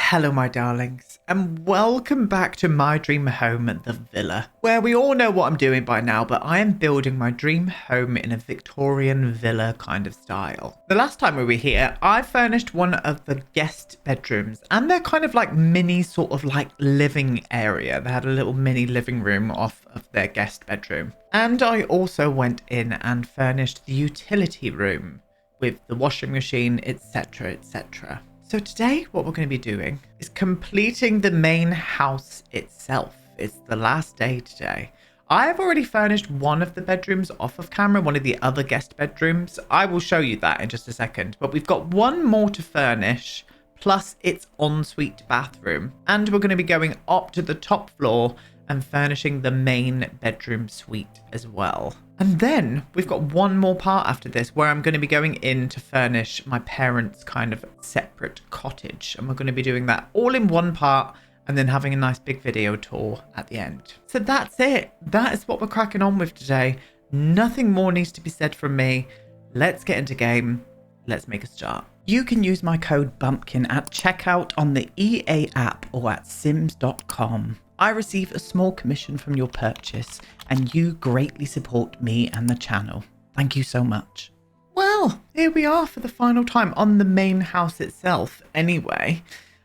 Hello my darlings, and welcome back to my dream home at the villa, where we all know what I'm doing by now, but I am building my dream home in a Victorian villa kind of style. The last time we were here, I furnished one of the guest bedrooms, and they're kind of like mini sort of like living area. They had a little mini living room off of their guest bedroom. And I also went in and furnished the utility room with the washing machine, etc, etc. So today, what we're going to be doing is completing the main house itself. It's the last day today. I've already furnished one of the bedrooms off of camera, one of the other guest bedrooms. I will show you that in just a second. But we've got one more to furnish, plus its ensuite bathroom. And we're going to be going up to the top floor and furnishing the main bedroom suite as well. And then we've got one more part after this where I'm going to be going in to furnish my parents' kind of separate cottage. And we're going to be doing that all in one part and then having a nice big video tour at the end. So that's it. That is what we're cracking on with today. Nothing more needs to be said from me. Let's get into game. Let's make a start. You can use my code BUMPKIN at checkout on the EA app or at sims.com. I receive a small commission from your purchase, and you greatly support me and the channel. Thank you so much. Well, here we are for the final time on the main house itself anyway.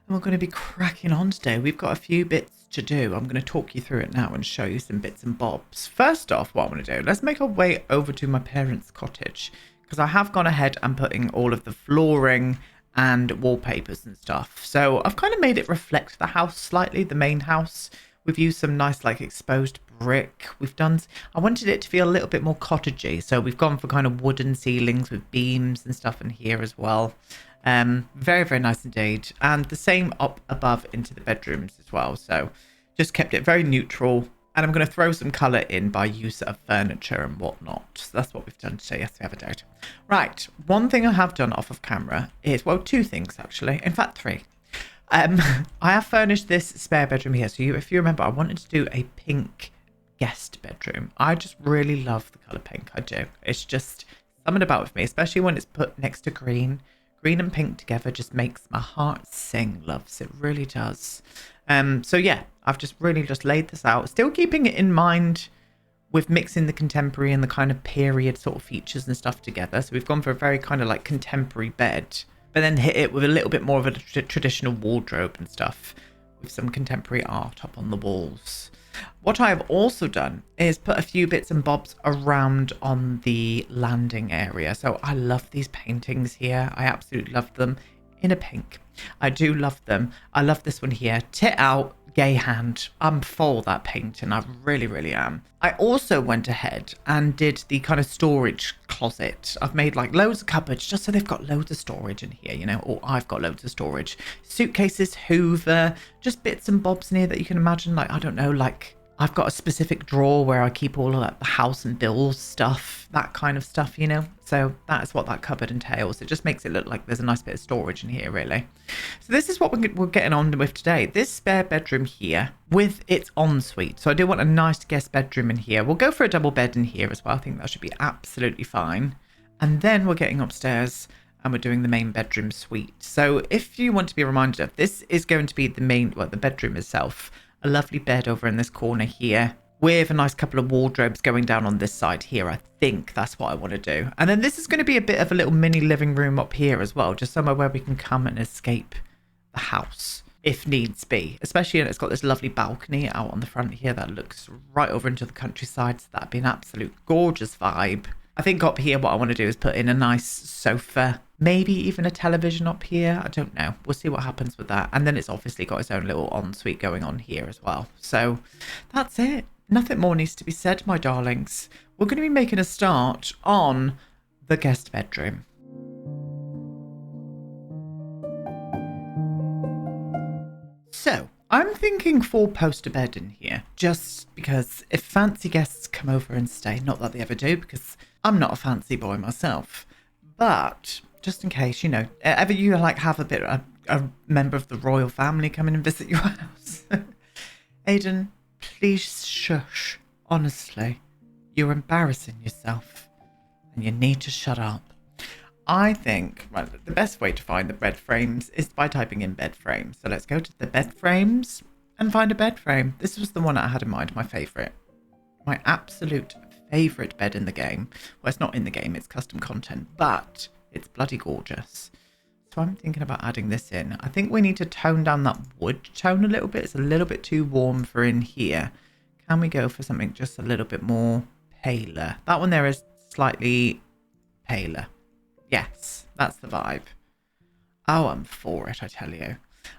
And we're going to be cracking on today. We've got a few bits to do. I'm going to talk you through it now and show you some bits and bobs. First off, what I'm going to do, let's make our way over to my parents' cottage, because I have gone ahead and putting all of the flooring and wallpapers and stuff. So I've kind of made it reflect the house slightly, the main house. We've used some nice like exposed brick. I wanted it to feel a little bit more cottagey. So we've gone for kind of wooden ceilings with beams and stuff in here as well. Very, very nice indeed. And the same up above into the bedrooms as well. So just kept it very neutral. And I'm going to throw some colour in by use of furniture and whatnot. So that's what we've done today. Yes, we have a date. Right. One thing I have done off of camera is, well, two things actually. In fact, three. I have furnished this spare bedroom here. So if you remember, I wanted to do a pink guest bedroom. I just really love the colour pink. I do. It's just something about with me, especially when it's put next to green. Green and pink together just makes my heart sing, loves. It really does. So yeah, I've just really just laid this out, still keeping it in mind with mixing the contemporary and the kind of period sort of features and stuff together. So we've gone for a very kind of like contemporary bed, but then hit it with a little bit more of a traditional wardrobe and stuff with some contemporary art up on the walls. What I have also done is put a few bits and bobs around on the landing area. So I love these paintings here. I absolutely love them in a pink. I do love them. I love this one here. Tit out, gay hand. I'm for that painting. I really, really am. I also went ahead and did the kind of storage closet. I've made like loads of cupboards just so they've got loads of storage in here, you know, or I've got loads of storage. Suitcases, Hoover, just bits and bobs in here that you can imagine. Like, I don't know, like I've got a specific drawer where I keep all of like, the house and bills stuff, that kind of stuff, you know. So that is what that cupboard entails. It just makes it look like there's a nice bit of storage in here, really. So this is what we're getting on with today. This spare bedroom here with its ensuite. So I do want a nice guest bedroom in here. We'll go for a double bed in here as well. I think that should be absolutely fine. And then we're getting upstairs and we're doing the main bedroom suite. So if you want to be reminded of, this is going to be the main, well, the bedroom itself. A lovely bed over in this corner here with a nice couple of wardrobes going down on this side here. I think that's what I want to do. And then this is going to be a bit of a little mini living room up here as well, just somewhere where we can come and escape the house if needs be. Especially, it's got this lovely balcony out on the front here that looks right over into the countryside. So that'd be an absolute gorgeous vibe. I think up here what I want to do is put in a nice sofa, maybe even a television up here. I don't know. We'll see what happens with that. And then it's obviously got its own little ensuite going on here as well. So that's it. Nothing more needs to be said, my darlings. We're going to be making a start on the guest bedroom. So I'm thinking 4-poster bed in here, just because if fancy guests come over and stay, not that they ever do, because I'm not a fancy boy myself, but just in case, you know, ever you like have a member of the royal family come in and visit your house. Aiden, please shush. Honestly, you're embarrassing yourself and you need to shut up. I think, well, the best way to find the bed frames is by typing in bed frame. So let's go to the bed frames and find a bed frame. This was the one I had in mind, my favourite. My absolute favourite bed in the game. Well, it's not in the game, it's custom content, but it's bloody gorgeous. So I'm thinking about adding this in. I think we need to tone down that wood tone a little bit. It's a little bit too warm for in here. Can we go for something just a little bit more paler? That one there is slightly paler. Yes, that's the vibe. Oh, I'm for it, I tell you.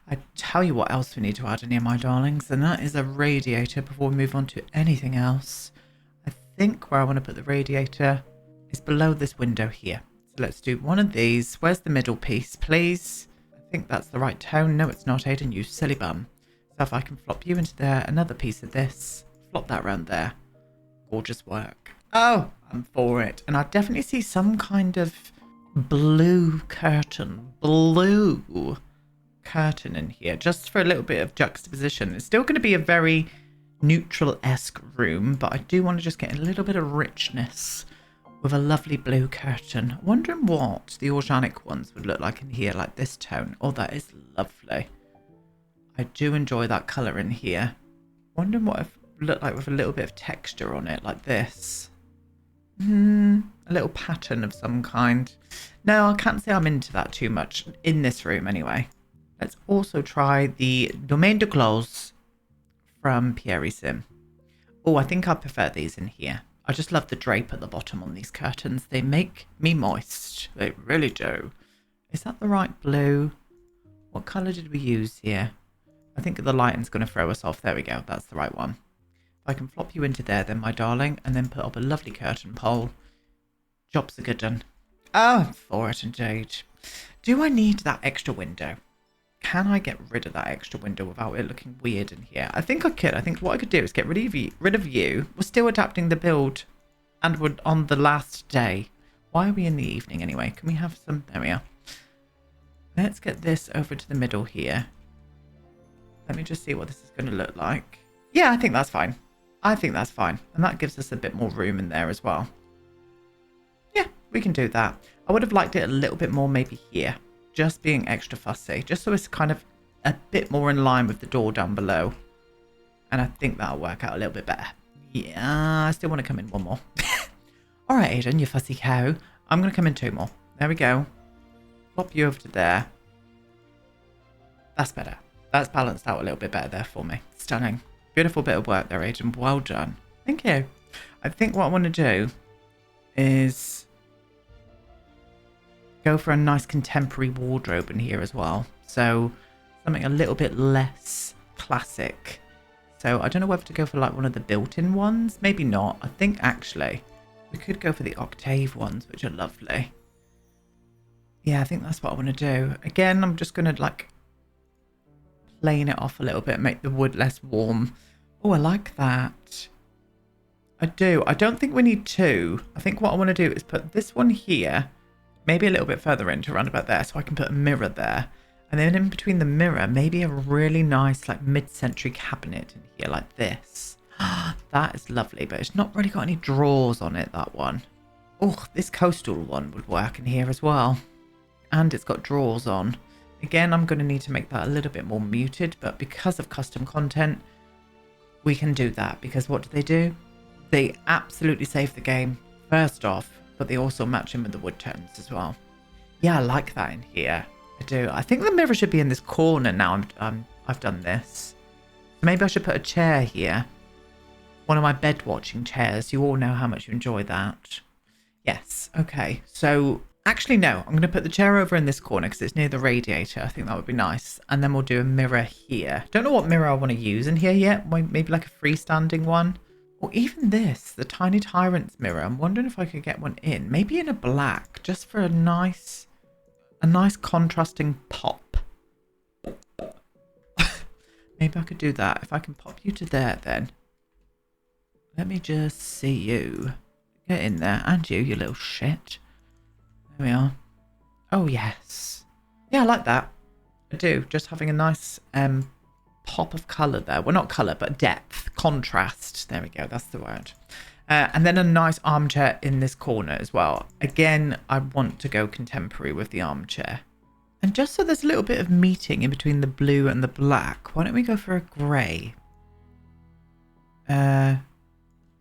I tell you what else we need to add in here, my darlings, and that is a radiator before we move on to anything else. I think where I want to put the radiator is below this window here. So let's do one of these. Where's the middle piece, please? I think that's the right tone. No, it's not, Aiden, you silly bum. So if I can flop you into there, another piece of this, flop that around there. Gorgeous work. Oh, I'm for it. And I definitely see some kind of blue curtain in here, just for a little bit of juxtaposition. It's still going to be a very neutral-esque room, but I do want to just get a little bit of richness with a lovely blue curtain. Wondering what the organic ones would look like in here, like this tone. Oh, that is lovely. I do enjoy that colour in here. Wondering what it would look like with a little bit of texture on it, like this. A little pattern of some kind. No, I can't say I'm into that too much in this room anyway. Let's also try the Domaine de Close from Pierre Sim. Oh, I think I prefer these in here. I just love the drape at the bottom on these curtains. They make me moist. They really do. Is that the right blue? What colour did we use here? I think the lighting's going to throw us off. There we go. That's the right one. If I can flop you into there then, my darling, and then put up a lovely curtain pole. Jobs are good done. Oh, I'm for it indeed. Do I need that extra window? Can I get rid of that extra window without it looking weird in here? I think I could. I think what I could do is get rid of you. We're still adapting the build and we're on the last day. Why are we in the evening anyway? Can we have some? There we are. Let's get this over to the middle here. Let me just see what this is going to look like. Yeah, I think that's fine. I think that's fine. And that gives us a bit more room in there as well. Yeah, we can do that. I would have liked it a little bit more maybe here. Just being extra fussy, just so it's kind of a bit more in line with the door down below. And I think that'll work out a little bit better. Yeah, I still want to come in one more. All right, Aiden, you fussy cow. I'm going to come in two more. There we go. Pop you over to there. That's better. That's balanced out a little bit better there for me. Stunning. Beautiful bit of work there, Aiden. Well done. Thank you. I think what I want to do is go for a nice contemporary wardrobe in here as well. So something a little bit less classic. So I don't know whether to go for like one of the built-in ones. Maybe not. I think actually we could go for the octave ones, which are lovely. Yeah, I think that's what I want to do. Again, I'm just going to like plane it off a little bit, make the wood less warm. Oh, I like that. I do. I don't think we need two. I think what I want to do is put this one here, maybe a little bit further in to around about there, so I can put a mirror there. And then in between the mirror, maybe a really nice like mid-century cabinet in here like this. That is lovely, but it's not really got any drawers on it, that one. Oh, this coastal one would work in here as well. And it's got drawers on. Again, I'm going to need to make that a little bit more muted, but because of custom content, we can do that. Because what do? They absolutely save the game, first off, but they also match in with the wood tones as well. Yeah, I like that in here. I do. I think the mirror should be in this corner now I've done this. Maybe I should put a chair here. One of my bed watching chairs. You all know how much you enjoy that. Yes. Okay. So actually, no. I'm going to put the chair over in this corner because it's near the radiator. I think that would be nice. And then we'll do a mirror here. Don't know what mirror I want to use in here yet. Maybe like a freestanding one. Or even this, the Tiny Tyrant's mirror. I'm wondering if I could get one in. Maybe in a black, just for a nice contrasting pop. Maybe I could do that. If I can pop you to there then. Let me just see you. Get in there. And you little shit. There we are. Oh, yes. Yeah, I like that. I do. Just having a nice pop of colour there. Well, not colour, but depth. Contrast. There we go. That's the word. And then a nice armchair in this corner as well. Again, I want to go contemporary with the armchair. And just so there's a little bit of meeting in between the blue and the black, why don't we go for a grey? A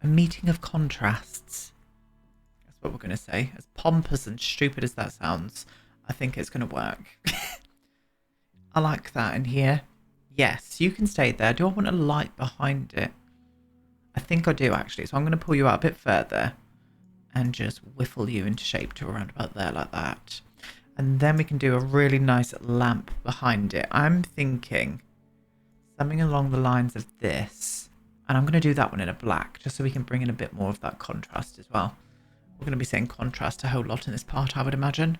meeting of contrasts. That's what we're going to say. As pompous and stupid as that sounds, I think it's going to work. I like that in here. Yes, you can stay there. Do I want a light behind it? I think I do, actually. So I'm going to pull you out a bit further and just whiffle you into shape to around about there like that. And then we can do a really nice lamp behind it. I'm thinking something along the lines of this. And I'm going to do that one in a black, just so we can bring in a bit more of that contrast as well. We're going to be saying contrast a whole lot in this part, I would imagine.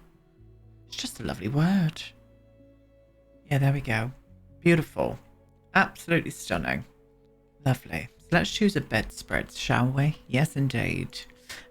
It's just a lovely word. Yeah, there we go. Beautiful. Absolutely stunning. Lovely. So let's choose a bedspread, shall we? Yes, indeed.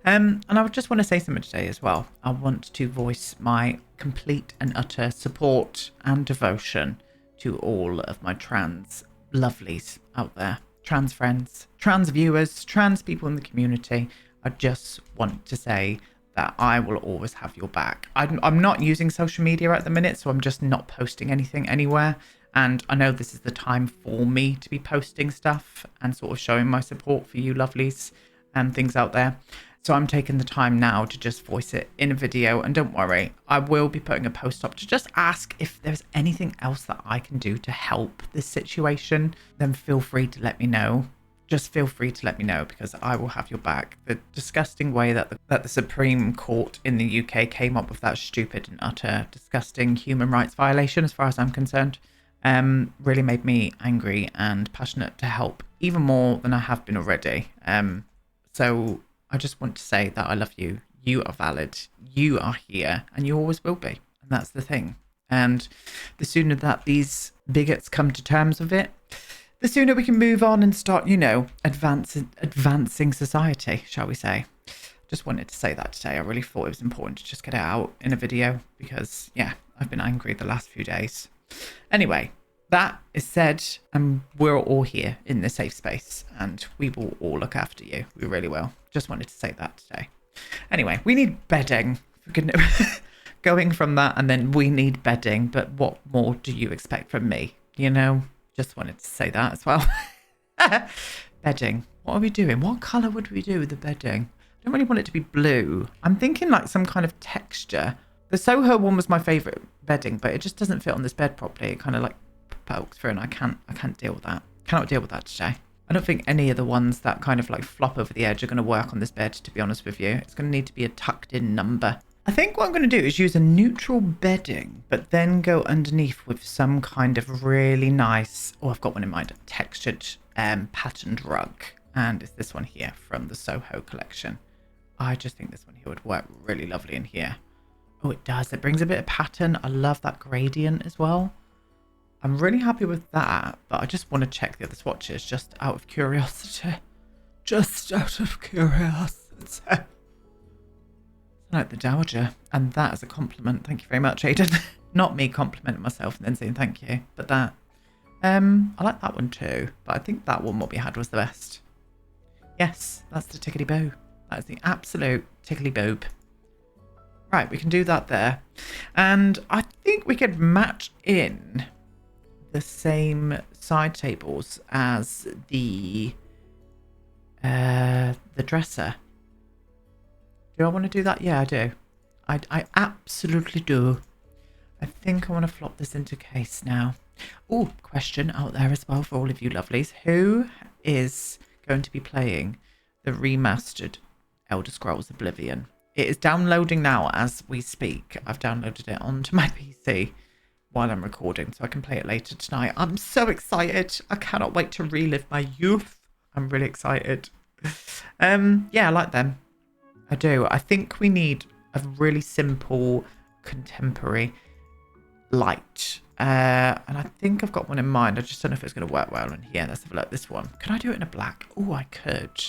And I would just want to say something today as well. I want to voice my complete and utter support and devotion to all of my trans lovelies out there. Trans friends, trans viewers, trans people in the community. I just want to say that I will always have your back. I'm not using social media at the minute, so I'm just not posting anything anywhere. And I know this is the time for me to be posting stuff and sort of showing my support for you lovelies and things out there. So I'm taking the time now to just voice it in a video. And don't worry, I will be putting a post up to just ask if there's anything else that I can do to help this situation. Then feel free to let me know. Just feel free to let me know, because I will have your back. The disgusting way that the Supreme Court in the UK came up with that stupid and utter disgusting human rights violation, as far as I'm concerned, really made me angry and passionate to help even more than I have been already. So I just want to say that I love you. You are valid. You are here, and you always will be. And that's the thing. And the sooner that these bigots come to terms with it, the sooner we can move on and start, you know, advancing society, shall we say. Just wanted to say that today. I really thought it was important to just get it out in a video because, yeah, I've been angry the last few days. Anyway, that is said, and we're all here in this safe space, and we will all look after you. We really will. Just wanted to say that today. Anyway, we need bedding. For goodness. Going from that, and then we need bedding, but what more do you expect from me? You know, just wanted to say that as well. Bedding. What are we doing? What colour would we do with the bedding? I don't really want it to be blue. I'm thinking like some kind of texture. The Soho one was my favourite bedding, but it just doesn't fit on this bed properly. It kind of like pokes through, and I can't deal with that. Cannot deal with that today. I don't think any of the ones that kind of like flop over the edge are going to work on this bed, to be honest with you. It's going to need to be a tucked in number. I think what I'm going to do is use a neutral bedding, but then go underneath with some kind of really nice, oh, I've got one in mind, textured patterned rug. And it's this one here from the Soho collection. I just think this one here would work really lovely in here. Oh, it does. It brings a bit of pattern. I love that gradient as well. I'm really happy with that, but I just want to check the other swatches just out of curiosity. Just out of curiosity. Like the Dowager, and that is a compliment. Thank you very much, Aidan. Not me complimenting myself and then saying thank you, but that. I like that one too, but I think that one, what we had, was the best. Yes, that's the tickety boo. That is the absolute tickety boob. Right, we can do that there, and I think we could match in the same side tables as the dresser. Do I want to do that? Yeah, I do. I absolutely do. I think I want to flop this into case now. Oh, question out there as well for all of you lovelies. Who is going to be playing the remastered Elder Scrolls Oblivion? It is downloading now as we speak. I've downloaded it onto my PC while I'm recording, so I can play it later tonight. I'm so excited. I cannot wait to relive my youth. I'm really excited. Yeah, I like them. I do. I think we need a really simple contemporary light. And I think I've got one in mind. I just don't know if it's going to work well in here. Let's have a look. This one. Can I do it in a black? Oh, I could.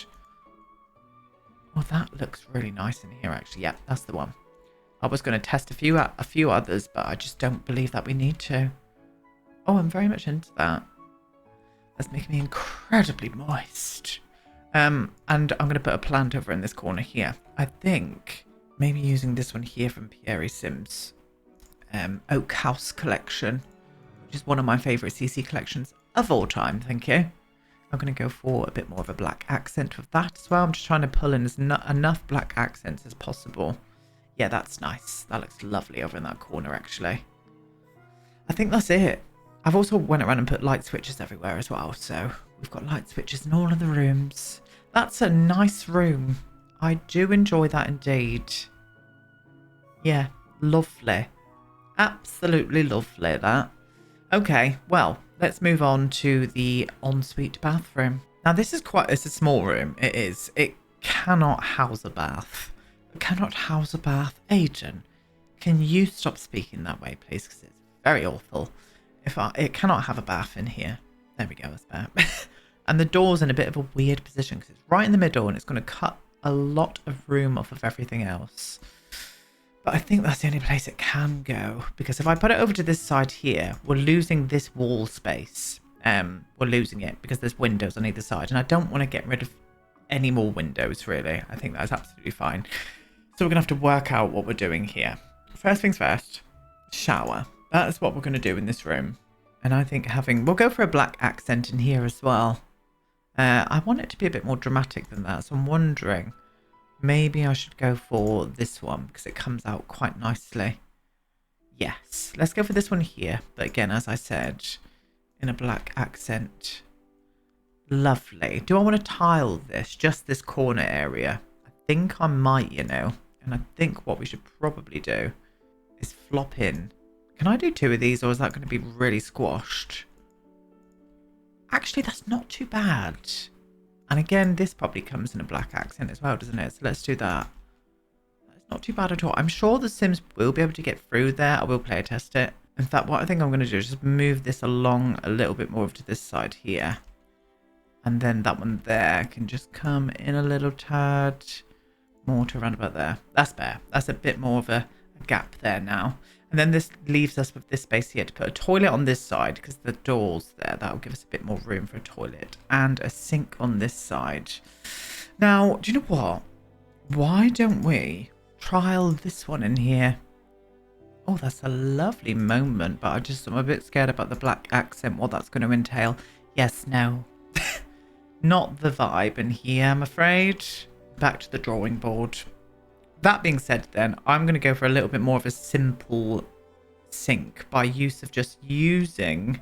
Oh, that looks really nice in here, actually. Yeah, that's the one. I was going to test a few others, but I just don't believe that we need to. Oh, I'm very much into that. That's making me incredibly moist. And I'm going to put a plant over in this corner here. I think maybe using this one here from Pierre Sim's Oak House collection, which is one of my favourite CC collections of all time. Thank you. I'm going to go for a bit more of a black accent with that as well. I'm just trying to pull in enough black accents as possible. Yeah, that's nice. That looks lovely over in that corner, actually. I think that's it. I've also went around and put light switches everywhere as well. So we've got light switches in all of the rooms. That's a nice room. I do enjoy that indeed. Yeah, lovely. Absolutely lovely, that. Okay, well, let's move on to the ensuite bathroom. Now, it's a small room. It is. It cannot house a bath. It cannot house a bath. Aiden, can you stop speaking that way, please? Because it's very awful. It cannot have a bath in here. There we go, that's better. And the door's in a bit of a weird position because it's right in the middle and it's going to cut a lot of room off of everything else. But I think that's the only place it can go, because if I put it over to this side here, we're losing this wall space. We're losing it because there's windows on either side, and I don't want to get rid of any more windows, really. I think that's absolutely fine. So we're going to have to work out what we're doing here. First things first, shower. That's what we're going to do in this room. And I think we'll go for a black accent in here as well. I want it to be a bit more dramatic than that, so I'm wondering, maybe I should go for this one because it comes out quite nicely. Yes, let's go for this one here. But again, as I said, in a black accent. Lovely. Do I want to tile this? Just this corner area? I think I might, you know. And I think what we should probably do is flop in. Can I do 2 of these, or is that going to be really squashed? Actually, that's not too bad. And again, this probably comes in a black accent as well, doesn't it? So let's do that. That's not too bad at all. I'm sure the Sims will be able to get through there. I will play test it. In fact, what I think I'm going to do is just move this along a little bit more to this side here. And then that one there can just come in a little tad more to around about there. That's better. That's a bit more of a gap there now. And then this leaves us with this space here to put a toilet on this side because the door's there. That'll give us a bit more room for a toilet. And a sink on this side. Now, do you know what? Why don't we trial this one in here? Oh, that's a lovely moment. But I'm a bit scared about the black accent, what that's going to entail. Yes, no. Not the vibe in here, I'm afraid. Back to the drawing board. That being said, then, I'm going to go for a little bit more of a simple sink by use of just using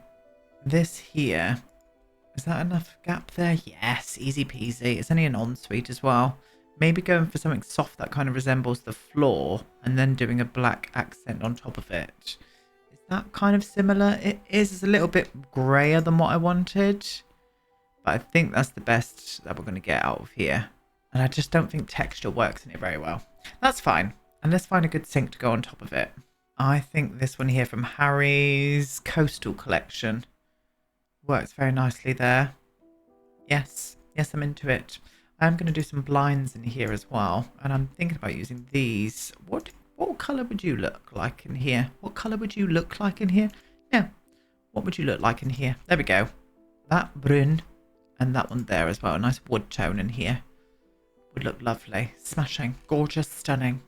this here. Is that enough gap there? Yes, easy peasy. It's only an ensuite as well. Maybe going for something soft that kind of resembles the floor and then doing a black accent on top of it. Is that kind of similar? It is. It's a little bit grayer than what I wanted. But I think that's the best that we're going to get out of here. And I just don't think texture works in it very well. That's fine. And let's find a good sink to go on top of it. I think this one here from Harry's Coastal Collection works very nicely there. Yes. Yes, I'm into it. I'm going to do some blinds in here as well. And I'm thinking about using these. What colour would you look like in here? What colour would you look like in here? Yeah. What would you look like in here? There we go. That brune. And that one there as well. A nice wood tone in here. Would look lovely. Smashing. Gorgeous. Stunning.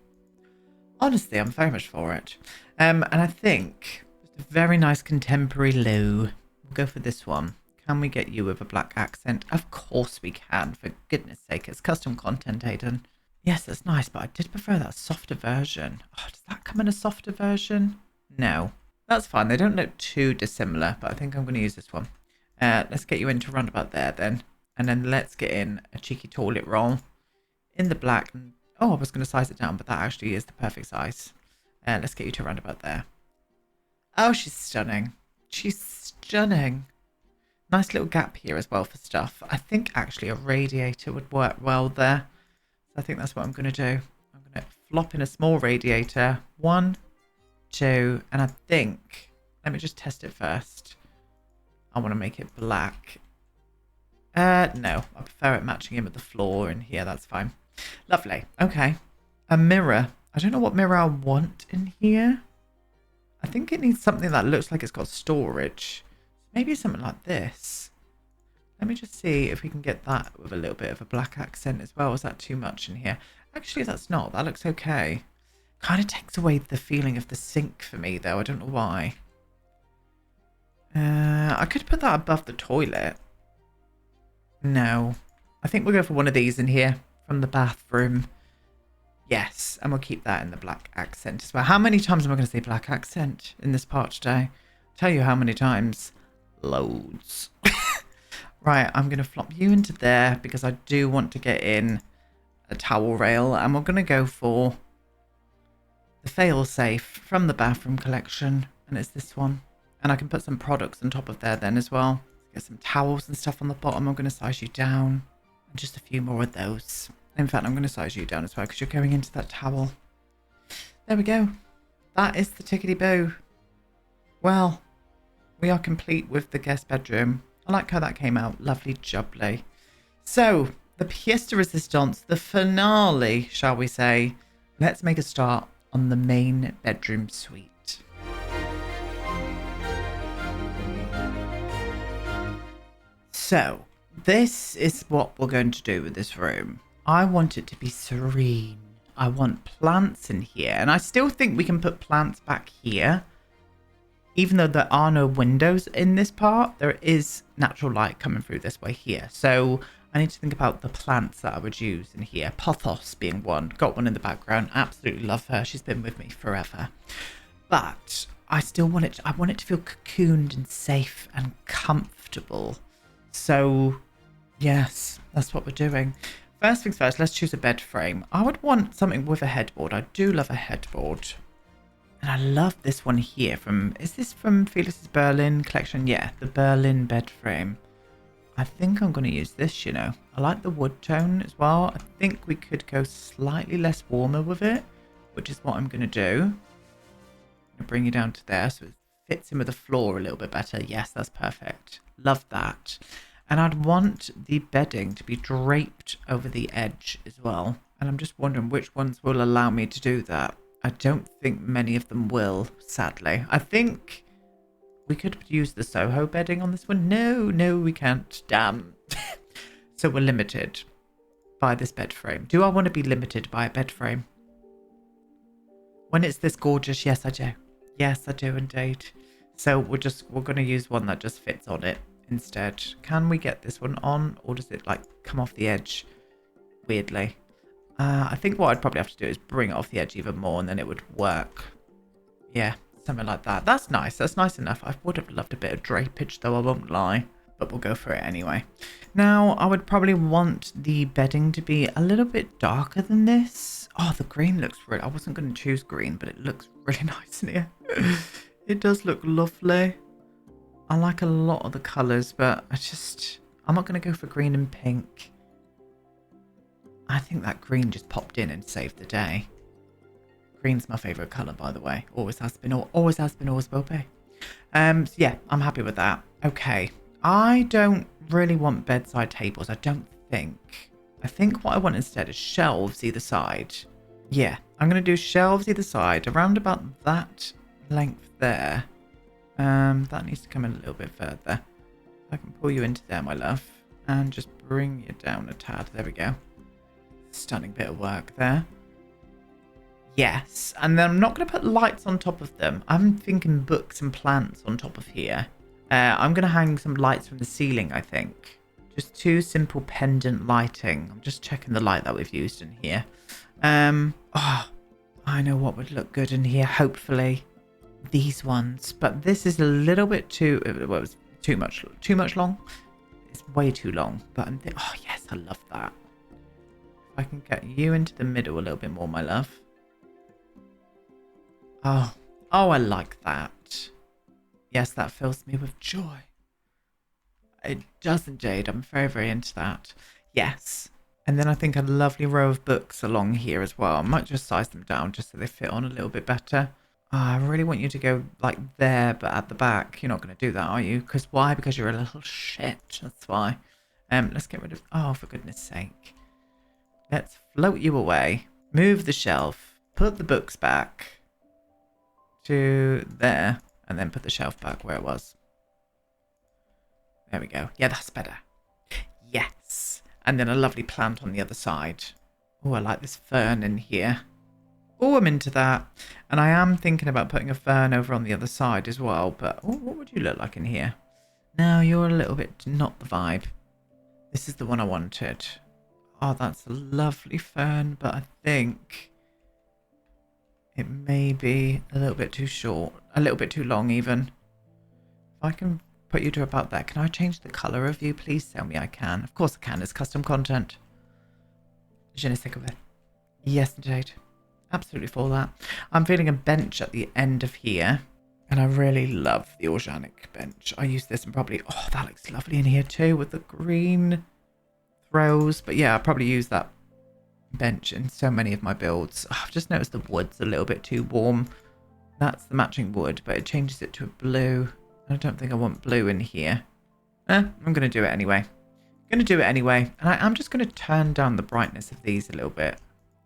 Honestly, I'm very much for it. And I think just a very nice contemporary Lou. We'll go for this one. Can we get you with a black accent? Of course we can. For goodness sake, it's custom content, Aiden. Yes, that's nice, but I did prefer that softer version. Oh, does that come in a softer version? No. That's fine. They don't look too dissimilar, but I think I'm going to use this one. Let's get you into roundabout there then. And then let's get in a cheeky toilet roll in the black. Oh, I was going to size it down, but that actually is the perfect size. Let's get you to roundabout there. Oh, she's stunning. She's stunning. Nice little gap here as well for stuff. I think actually a radiator would work well there. So I think that's what I'm going to do. I'm going to flop in a small radiator. 1, 2, and I think... Let me just test it first. I want to make it black. No, I prefer it matching in with the floor in here. That's fine. Lovely. Okay. A mirror. I don't know what mirror I want in here. I think it needs something that looks like it's got storage. Maybe something like this. Let me just see if we can get that with a little bit of a black accent as well. Is that too much in here? Actually, that's not. That looks okay. Kind of takes away the feeling of the sink for me, though. I don't know why. I could put that above the toilet. No. I think we'll go for one of these in here from the bathroom. Yes, and we'll keep that in the black accent as well. How many times am I going to say black accent in this part today? I'll tell you how many times. Loads. Right, I'm going to flop you into there because I do want to get in a towel rail. And we're going to go for the fail-safe from the bathroom collection. And it's this one. And I can put some products on top of there then as well. Get some towels and stuff on the bottom. I'm going to size you down. And just a few more of those. In fact, I'm going to size you down as well because you're going into that towel. There we go. That is the tickety-boo. Well, we are complete with the guest bedroom. I like how that came out. Lovely jubbly. So, the pièce de résistance, the finale, shall we say. Let's make a start on the main bedroom suite. So, this is what we're going to do with this room. I want it to be serene. I want plants in here. And I still think we can put plants back here. Even though there are no windows in this part, there is natural light coming through this way here. So I need to think about the plants that I would use in here. Pothos being one. Got one in the background. Absolutely love her. She's been with me forever. But I still want it. I want it to feel cocooned and safe and comfortable. So yes, that's what we're doing. First things first, let's choose a bed frame. I would want something with a headboard. I do love a headboard. And I love this one here from, is this from Felix's Berlin collection? Yeah, the Berlin bed frame. I think I'm going to use this, you know. I like the wood tone as well. I think we could go slightly less warmer with it, which is what I'm going to do. I'm going to bring you down to there so it fits in with the floor a little bit better. Yes, that's perfect. Love that. And I'd want the bedding to be draped over the edge as well. And I'm just wondering which ones will allow me to do that. I don't think many of them will, sadly. I think we could use the Soho bedding on this one. No, we can't. Damn. So we're limited by this bed frame. Do I want to be limited by a bed frame? When it's this gorgeous, yes, I do. Yes, I do indeed. So we're going to use one that just fits on it instead. Can we get this one on, or does it like come off the edge weirdly? I think what I'd probably have to do is bring it off the edge even more and then it would work. Yeah, something like that. That's nice. That's nice enough. I would have loved a bit of drapage though, I won't lie. But we'll go for it anyway. Now, I would probably want the bedding to be a little bit darker than this. Oh, the green looks really... I wasn't going to choose green, but it looks really nice in here. It does look lovely. I like a lot of the colours, but I'm not going to go for green and pink. I think that green just popped in and saved the day. Green's my favourite colour, by the way. Always has been, always will be. So yeah, I'm happy with that. Okay. I don't really want bedside tables, I don't think. I think what I want instead is shelves either side. Yeah, I'm going to do shelves either side, around about that length there. That needs to come in a little bit further. I can pull you into there, my love, and just bring you down a tad. There we go. Stunning bit of work there. Yes, and then I'm not going to put lights on top of them. I'm thinking books and plants on top of here. I'm going to hang some lights from the ceiling, I think. Just two simple pendant lighting. I'm just checking the light that we've used in here. Oh, I know what would look good in here, hopefully. These ones. But this is a little bit too... Well, it was too much long. It's way too long. But oh, yes, I love that. If I can get you into the middle a little bit more, my love. Oh, I like that. Yes, that fills me with joy. It does indeed. I'm very, very into that. Yes. And then I think a lovely row of books along here as well. I might just size them down just so they fit on a little bit better. Oh, I really want you to go like there, but at the back. You're not going to do that, are you? Because why? Because you're a little shit. That's why. Let's get rid of... Oh, for goodness sake. Let's float you away. Move the shelf. Put the books back to there. And then put the shelf back where it was. There we go. Yeah, that's better. Yes. And then a lovely plant on the other side. Oh, I like this fern in here. Oh, I'm into that. And I am thinking about putting a fern over on the other side as well. But, oh, what would you look like in here? No, you're a little bit not the vibe. This is the one I wanted. Oh, that's a lovely fern, but I think it may be a little bit too short. A little bit too long, even. If I can put you to about there. Can I change the colour of you? Please tell me I can. Of course I can. It's custom content. Je ne sais quoi. Yes, indeed. Absolutely for that. I'm feeling a bench at the end of here. And I really love the organic bench. I use this and probably... Oh, that looks lovely in here too with the green throws. But yeah, I'll probably use that bench in so many of my builds. Oh, I've just noticed the wood's a little bit too warm. That's the matching wood, but it changes it to a blue. I don't think I want blue in here. I'm going to do it anyway. I'm going to do it anyway. And I'm just going to turn down the brightness of these a little bit.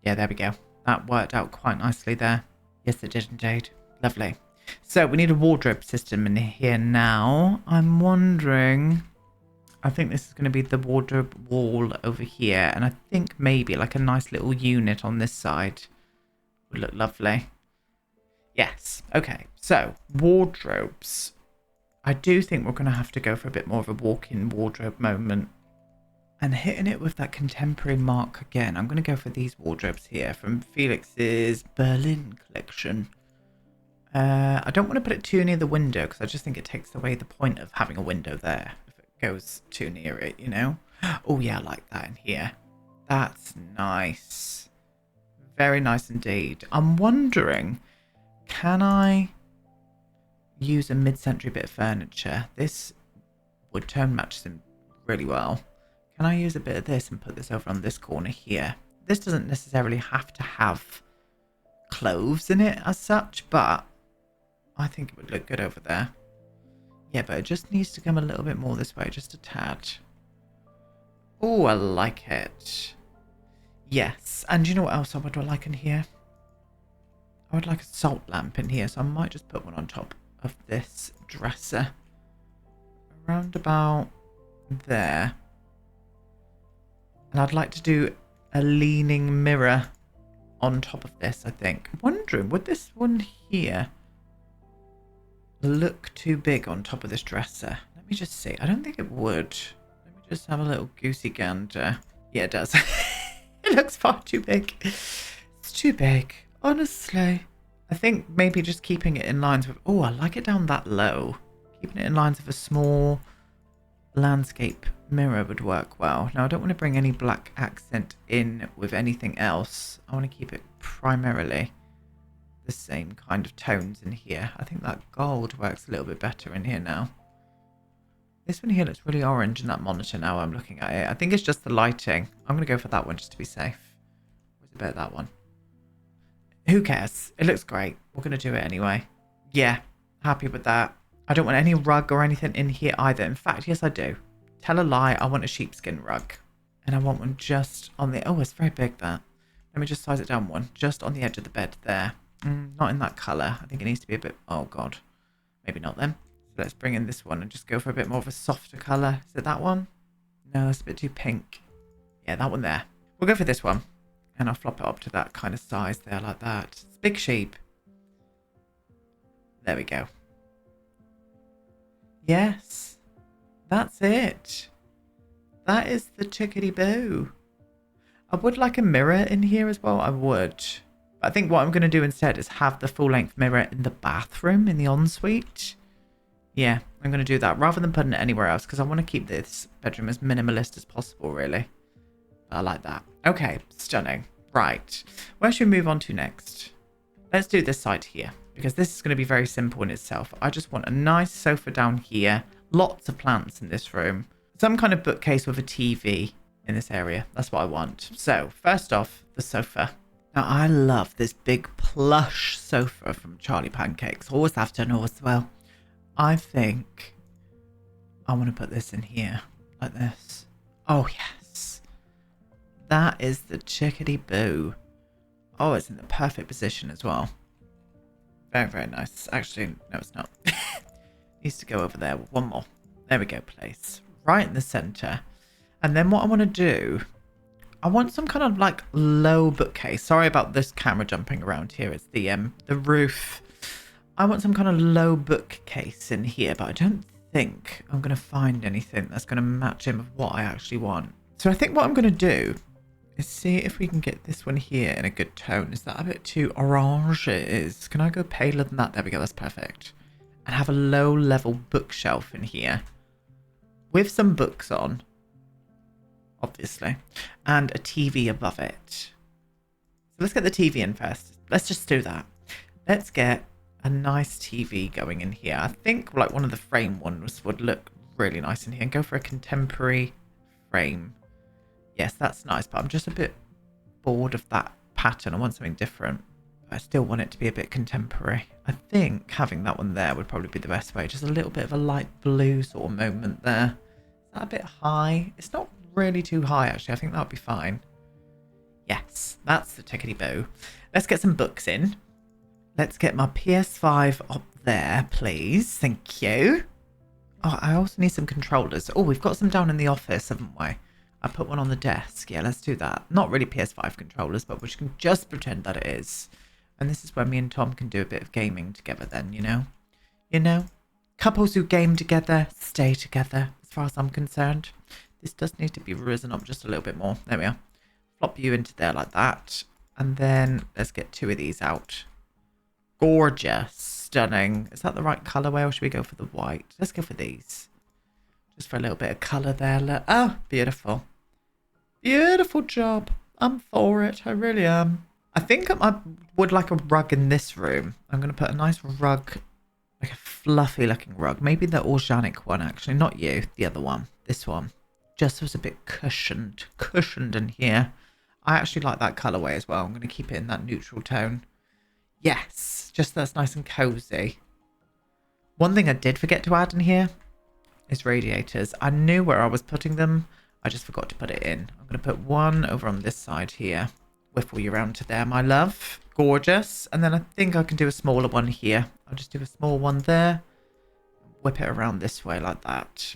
Yeah, there we go. That worked out quite nicely there. Yes, it did indeed. Lovely. So we need a wardrobe system in here now. I'm wondering... I think this is going to be the wardrobe wall over here. And I think maybe like a nice little unit on this side would look lovely. Yes. Okay. So wardrobes. I do think we're going to have to go for a bit more of a walk-in wardrobe moment. And hitting it with that contemporary mark again. I'm going to go for these wardrobes here from Felix's Berlin collection. I don't want to put it too near the window because I just think it takes away the point of having a window there if it goes too near it, you know? Oh yeah, I like that in here. That's nice. Very nice indeed. I'm wondering, can I use a mid-century bit of furniture? This wood tone matches him really well. Can I use a bit of this and put this over on this corner here? This doesn't necessarily have to have clothes in it as such, but I think it would look good over there. Yeah, but it just needs to come a little bit more this way, just a tad. Oh, I like it. Yes, and you know what else I would like in here? I would like a salt lamp in here, so I might just put one on top of this dresser. Around about there. And I'd like to do a leaning mirror on top of this, I think. I'm wondering, would this one here look too big on top of this dresser? Let me just see. I don't think it would. Let me just have a little goosey gander. Yeah, it does. It looks far too big. It's too big, honestly. I think maybe just keeping it in lines with... Oh, I like it down that low. Keeping it in lines with a small landscape mirror would work well. Now, I don't want to bring any black accent in with anything else. I want to keep it primarily the same kind of tones in here. I think that gold works a little bit better in here now. This one here looks really orange in that monitor now I'm looking at it. I think it's just the lighting. I'm going to go for that one just to be safe. Where's the bit of that one? Who cares? It looks great. We're going to do it anyway. Yeah, happy with that. I don't want any rug or anything in here either. In fact, yes, I do. Tell a lie. I want a sheepskin rug. And I want one just on the... Oh, it's very big, that. Let me just size it down one. Just on the edge of the bed there. Not in that colour. I think it needs to be a bit... Oh, God. Maybe not then. So let's bring in this one and just go for a bit more of a softer colour. Is it that one? No, that's a bit too pink. Yeah, that one there. We'll go for this one. And I'll flop it up to that kind of size there like that. It's big sheep. There we go. Yes. That's it. That is the chickadee-boo. I would like a mirror in here as well. I would. But I think what I'm going to do instead is have the full-length mirror in the bathroom, in the ensuite. Yeah, I'm going to do that rather than putting it anywhere else because I want to keep this bedroom as minimalist as possible, really. I like that. Okay, stunning. Right. Where should we move on to next? Let's do this side here because this is going to be very simple in itself. I just want a nice sofa down here. Lots of plants in this room. Some kind of bookcase with a TV in this area. That's what I want. So, first off, the sofa. Now, I love this big plush sofa from Charlie Pancakes. Always have to know as well. I think I want to put this in here like this. Oh, yes. That is the chickadee-boo. Oh, it's in the perfect position as well. Very, very nice. Actually, no, it's not. Needs to go over there. One more. There we go, place. Right in the centre. And then what I want to do, I want some kind of like low bookcase. Sorry about this camera jumping around here. It's the roof. I want some kind of low bookcase in here, but I don't think I'm going to find anything that's going to match in with what I actually want. So I think what I'm going to do is see if we can get this one here in a good tone. Is that a bit too orange? It is. Can I go paler than that? There we go. That's perfect. And have a low level bookshelf in here with some books on, obviously, and a TV above it. So let's get the TV in first. Let's just do that. Let's get a nice TV going in here. I think like one of the frame ones would look really nice in here. And go for a contemporary frame. Yes, that's nice, but I'm just a bit bored of that pattern. I want something different. I still want it to be a bit contemporary. I think having that one there would probably be the best way. Just a little bit of a light blue sort of moment there. Is that a bit high? It's not really too high, actually. I think that would be fine. Yes, that's the tickety-boo. Let's get some books in. Let's get my PS5 up there, please. Thank you. Oh, I also need some controllers. Oh, we've got some down in the office, haven't we? I put one on the desk. Yeah, let's do that. Not really PS5 controllers, but we can just pretend that it is. And this is where me and Tom can do a bit of gaming together then, you know? You know? Couples who game together stay together, as far as I'm concerned. This does need to be risen up just a little bit more. There we are. Flop you into there like that. And then let's get two of these out. Gorgeous. Stunning. Is that the right colourway or should we go for the white? Let's go for these. Just for a little bit of colour there. Look. Oh, beautiful. Beautiful job. I'm for it. I really am. I think I would like a rug in this room. I'm going to put a nice rug, like a fluffy looking rug. Maybe the organic one, actually. Not you. The other one. This one. Just so it's a bit cushioned in here. I actually like that colourway as well. I'm going to keep it in that neutral tone. Yes, just that's nice and cozy. One thing I did forget to add in here is radiators. I knew where I was putting them. I just forgot to put it in. I'm going to put one over on this side here. Whiffle you around to there, my love. Gorgeous. And then I think I can do a smaller one here. I'll just do a small one there. Whip it around this way like that.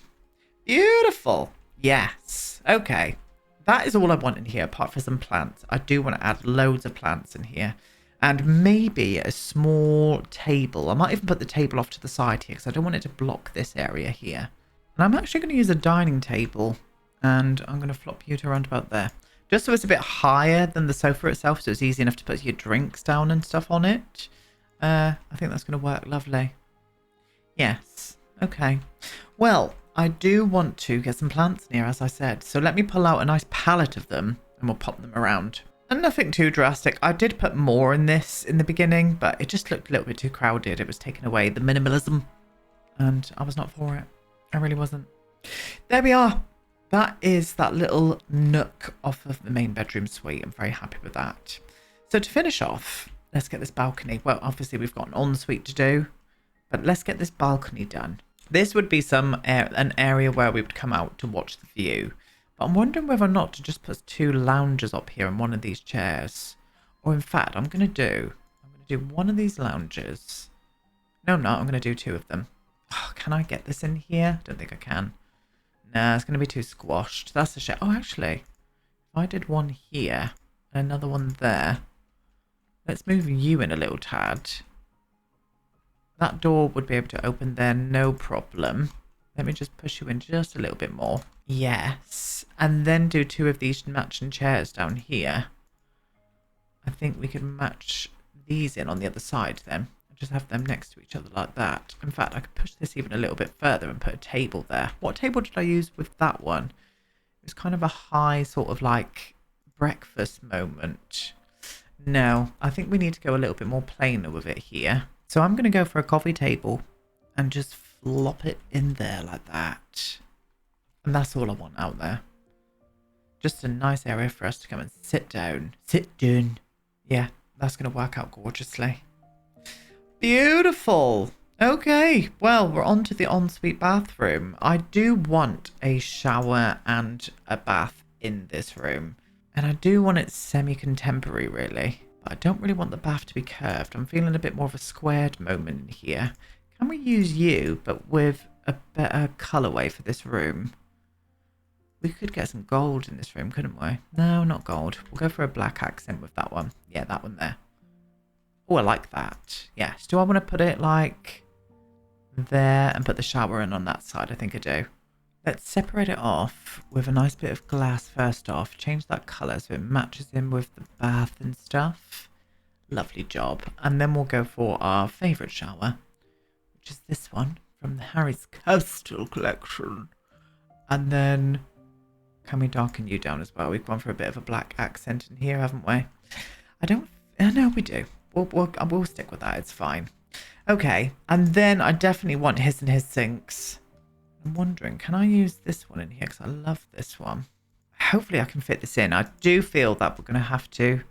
Beautiful. Yes. Okay. That is all I want in here, apart from some plants. I do want to add loads of plants in here. And maybe a small table. I might even put the table off to the side here because I don't want it to block this area here. And I'm actually going to use a dining table. And I'm going to flop you to around about there. Just so it's a bit higher than the sofa itself. So it's easy enough to put your drinks down and stuff on it. I think that's going to work lovely. Yes. Okay. Well, I do want to get some plants in here, as I said. So let me pull out a nice palette of them and we'll pop them around. And nothing too drastic. I did put more in this in the beginning, but it just looked a little bit too crowded. It was taking away the minimalism and I was not for it. I really wasn't. There we are. That is that little nook off of the main bedroom suite. I'm very happy with that. So to finish off, let's get this balcony. Well, obviously we've got an ensuite to do, but let's get this balcony done. This would be an area where we would come out to watch the view. But I'm wondering whether or not to just put two loungers up here in one of these chairs. Or in fact, I'm going to do one of these loungers. No, I'm not. I'm going to do two of them. Oh, can I get this in here? Don't think I can. Nah, it's going to be too squashed. That's a shame. Oh, actually, if I did one here and another one there. Let's move you in a little tad. That door would be able to open there, no problem. Let me just push you in just a little bit more. Yes. And then do two of these matching chairs down here. I think we could match these in on the other side then. Just have them next to each other like that. In fact, I could push this even a little bit further and put a table there. What table did I use with that one? It was kind of a high sort of like breakfast moment. No, I think we need to go a little bit more plainer with it here. So I'm going to go for a coffee table and just flop it in there like that. And that's all I want out there. Just a nice area for us to come and sit down. Sit down. Yeah, that's going to work out gorgeously. Beautiful. Okay, well, we're on to the ensuite bathroom. I do want a shower and a bath in this room. And I do want it semi-contemporary, really. But I don't really want the bath to be curved. I'm feeling a bit more of a squared moment in here. Can we use you, but with a better colourway for this room? We could get some gold in this room, couldn't we? No, not gold. We'll go for a black accent with that one. Yeah, that one there. Oh, I like that. Yes. Do I want to put it like there and put the shower in on that side? I think I do. Let's separate it off with a nice bit of glass first off. Change that colour so it matches in with the bath and stuff. Lovely job. And then we'll go for our favourite shower, which is this one from the Harry's Coastal collection. And then, can we darken you down as well? We've gone for a bit of a black accent in here, haven't we? I know we do. We'll stick with that. It's fine. Okay. And then I definitely want his and his sinks. I'm wondering, can I use this one in here? Because I love this one. Hopefully I can fit this in. I do feel that we're going to have to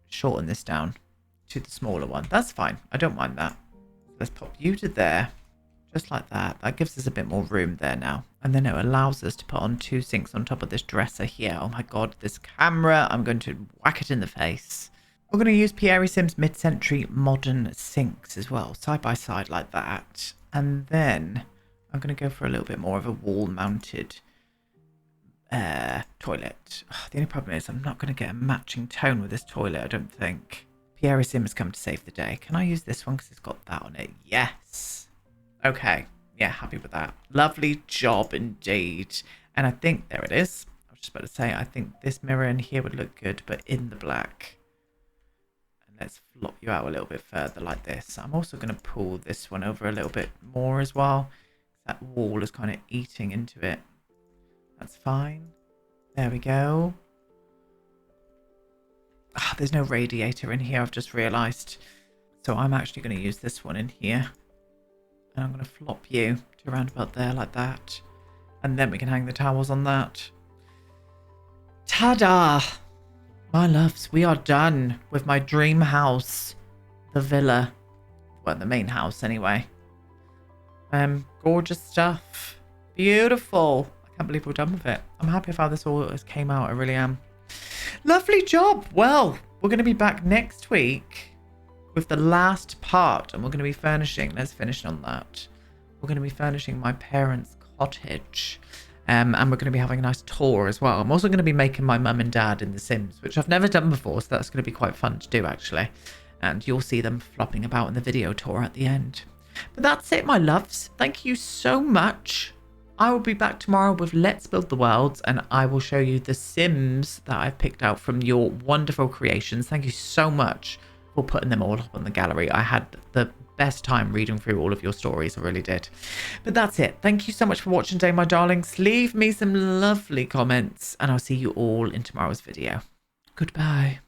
shorten this down to the smaller one. That's fine. I don't mind that. Let's pop you to there. Just like that. That gives us a bit more room there now. And then it allows us to put on 2 sinks on top of this dresser here. Oh my god, this camera. I'm going to whack it in the face. We're going to use Pierre Sim's mid-century modern sinks as well. Side by side like that. And then I'm going to go for a little bit more of a wall-mounted toilet. Oh, the only problem is I'm not going to get a matching tone with this toilet, I don't think. Pierre Sim has come to save the day. Can I use this one because it's got that on it? Yes. Okay. Yeah, happy with that. Lovely job indeed. And I think, there it is. I was just about to say, I think this mirror in here would look good, but in the black. And let's flop you out a little bit further like this. I'm also going to pull this one over a little bit more as well. That wall is kind of eating into it. That's fine. There we go. Ah, there's no radiator in here, I've just realised. So I'm actually going to use this one in here. And I'm going to flop you to around about there like that. And then we can hang the towels on that. Ta-da! My loves, we are done with my dream house. The villa. Well, the main house anyway. Gorgeous stuff. Beautiful. I can't believe we're done with it. I'm happy with how this all came out. I really am. Lovely job. Well, we're going to be back next week with the last part, and we're going to be furnishing. Let's finish on that. We're going to be furnishing my parents' cottage, and we're going to be having a nice tour as well. I'm also going to be making my mum and dad in The Sims, which I've never done before, so that's going to be quite fun to do actually. And you'll see them flopping about in the video tour at the end. But that's it, my loves. Thank you so much. I will be back tomorrow with Let's Build the Worlds, and I will show you the Sims that I've picked out from your wonderful creations. Thank you so much for putting them all up on the gallery. I had the best time reading through all of your stories. I really did. But that's it. Thank you so much for watching today, my darlings. Leave me some lovely comments, and I'll see you all in tomorrow's video. Goodbye.